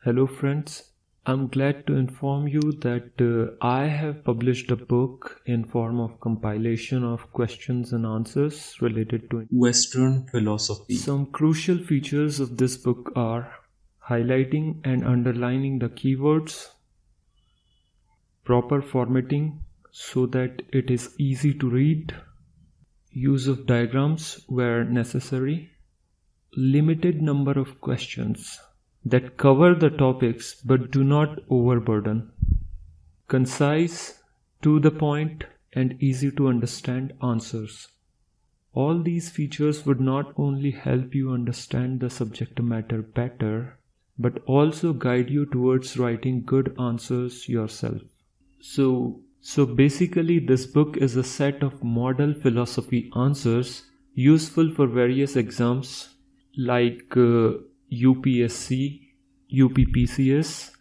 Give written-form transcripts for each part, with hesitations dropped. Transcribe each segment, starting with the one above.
Hello friends, I'm glad to inform you that I have published a book in form of compilation of questions and answers related to Western philosophy. Some crucial features of this book are highlighting and underlining the keywords, proper formatting so that it is easy to read, use of diagrams where necessary, limited number of questions that cover the topics but do not overburden, concise, to the point, and easy to understand answers. All these features would not only help you understand the subject matter better, but also guide you towards writing good answers yourself. So basically this book is a set of model philosophy answers useful for various exams like UPSC, UPPCS,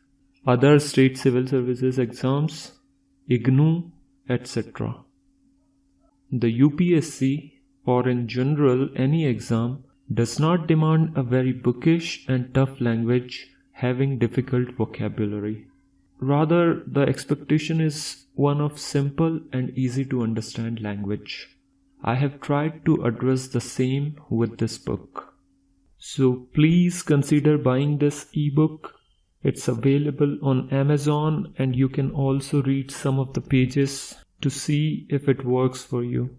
other state civil services exams, IGNOU, etc. The UPSC, or in general any exam, does not demand a very bookish and tough language having difficult vocabulary. Rather, the expectation is one of simple and easy to understand language. I have tried to address the same with this book. So please consider buying this ebook. It's available on Amazon and you can also read some of the pages to see if it works for you.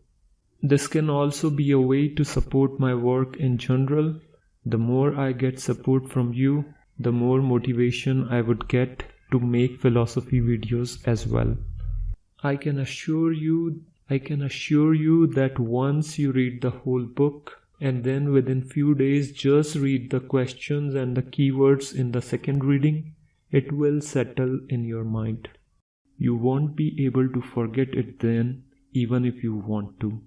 This can also be a way to support my work in general. The more I get support from you, the more motivation I would get to make philosophy videos as well. I can assure you that once you read the whole book and then within few days just read the questions and the keywords in the second reading, it will settle in your mind. You won't be able to forget it then, even if you want to.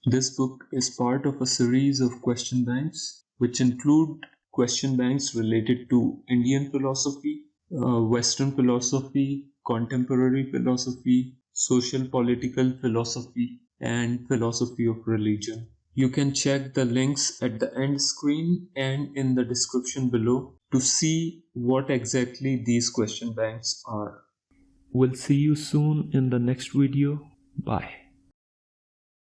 This book is part of a series of question banks which include question banks related to Indian philosophy, Western philosophy, contemporary philosophy, social political philosophy, and philosophy of religion. You can check the links at the end screen and in the description below to see what exactly these question banks are. We'll see you soon in the next video. Bye.